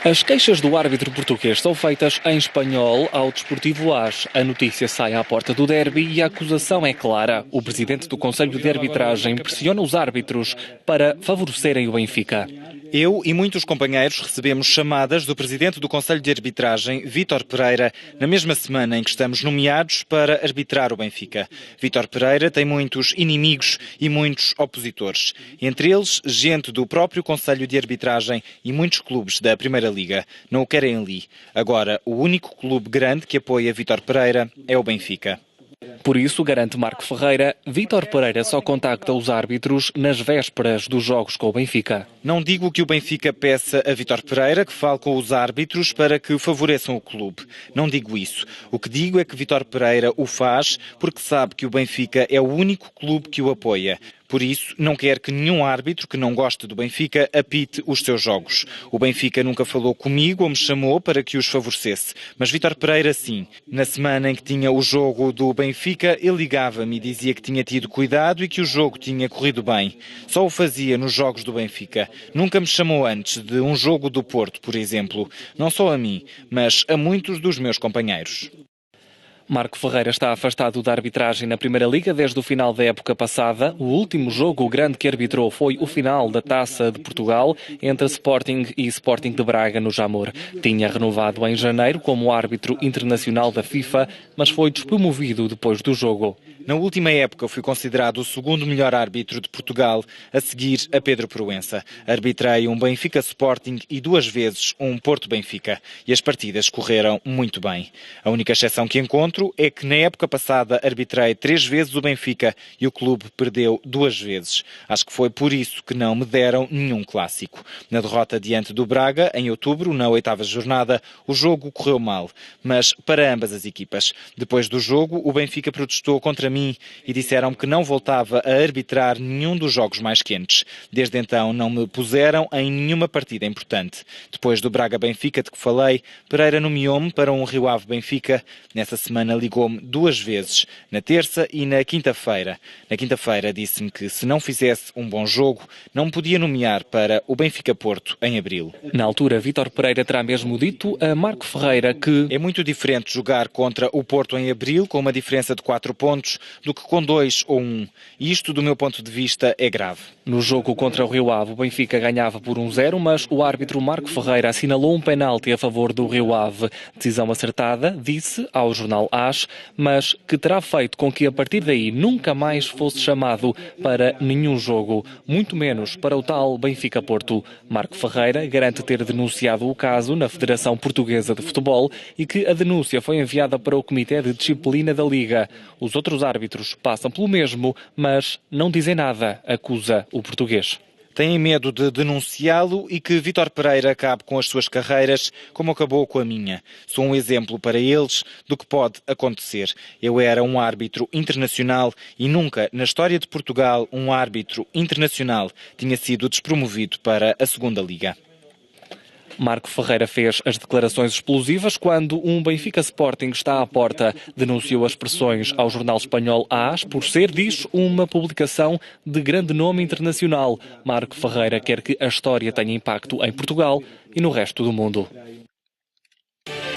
As queixas do árbitro português são feitas em espanhol ao Desportivo AS. A notícia sai à porta do derby e a acusação é clara. O presidente do Conselho de Arbitragem pressiona os árbitros para favorecerem o Benfica. Eu e muitos companheiros recebemos chamadas do presidente do Conselho de Arbitragem, Vítor Pereira, na mesma semana em que estamos nomeados para arbitrar o Benfica. Vítor Pereira tem muitos inimigos e muitos opositores. Entre eles, gente do próprio Conselho de Arbitragem e muitos clubes da Primeira Liga. Não o querem ali. Agora, o único clube grande que apoia Vítor Pereira é o Benfica. Por isso, garante Marco Ferreira, Vítor Pereira só contacta os árbitros nas vésperas dos jogos com o Benfica. Não digo que o Benfica peça a Vítor Pereira que fale com os árbitros para que favoreçam o clube. Não digo isso. O que digo é que Vítor Pereira o faz porque sabe que o Benfica é o único clube que o apoia. Por isso, não quer que nenhum árbitro que não goste do Benfica apite os seus jogos. O Benfica nunca falou comigo ou me chamou para que os favorecesse. Mas Vítor Pereira, sim. Na semana em que tinha o jogo do Benfica, ele ligava-me e dizia que tinha tido cuidado e que o jogo tinha corrido bem. Só o fazia nos jogos do Benfica. Nunca me chamou antes de um jogo do Porto, por exemplo. Não só a mim, mas a muitos dos meus companheiros. Marco Ferreira está afastado da arbitragem na Primeira Liga desde o final da época passada. O último jogo grande que arbitrou foi o final da Taça de Portugal entre Sporting e Sporting de Braga no Jamor. Tinha renovado em janeiro como árbitro internacional da FIFA, mas foi despromovido depois do jogo. Na última época fui considerado o segundo melhor árbitro de Portugal, a seguir a Pedro Proença. Arbitrei um Benfica Sporting e 2 vezes um Porto Benfica. E as partidas correram muito bem. A única exceção que encontro é que na época passada arbitrei 3 vezes o Benfica e o clube perdeu 2 vezes. Acho que foi por isso que não me deram nenhum clássico. Na derrota diante do Braga, em outubro, na 8ª jornada, o jogo correu mal, mas para ambas as equipas. Depois do jogo, o Benfica protestou contra mim e disseram que não voltava a arbitrar nenhum dos jogos mais quentes. Desde então não me puseram em nenhuma partida importante. Depois do Braga-Benfica de que falei, Pereira nomeou-me para um Rio Ave-Benfica. Nessa semana ligou-me 2 vezes, na terça e na quinta-feira. Na quinta-feira disse-me que se não fizesse um bom jogo, não me podia nomear para o Benfica-Porto em abril. Na altura, Vítor Pereira terá mesmo dito a Marco Ferreira que é muito diferente jogar contra o Porto em abril, com uma diferença de 4 pontos, do que com 2 ou 1. E isto, do meu ponto de vista, é grave. No jogo contra o Rio Ave, o Benfica ganhava por 1-0, mas o árbitro Marco Ferreira assinalou um penalti a favor do Rio Ave. Decisão acertada, disse ao jornal AS, mas que terá feito com que a partir daí nunca mais fosse chamado para nenhum jogo, muito menos para o tal Benfica-Porto. Marco Ferreira garante ter denunciado o caso na Federação Portuguesa de Futebol e que a denúncia foi enviada para o Comitê de Disciplina da Liga. Os outros árbitros passam pelo mesmo, mas não dizem nada, acusa o português. Têm medo de denunciá-lo e que Vítor Pereira acabe com as suas carreiras como acabou com a minha. Sou um exemplo para eles do que pode acontecer. Eu era um árbitro internacional e nunca, na história de Portugal, um árbitro internacional tinha sido despromovido para a 2ª Liga. Marco Ferreira fez as declarações explosivas quando um Benfica Sporting está à porta. Denunciou as pressões ao jornal espanhol AS por ser, diz, uma publicação de grande nome internacional. Marco Ferreira quer que a história tenha impacto em Portugal e no resto do mundo.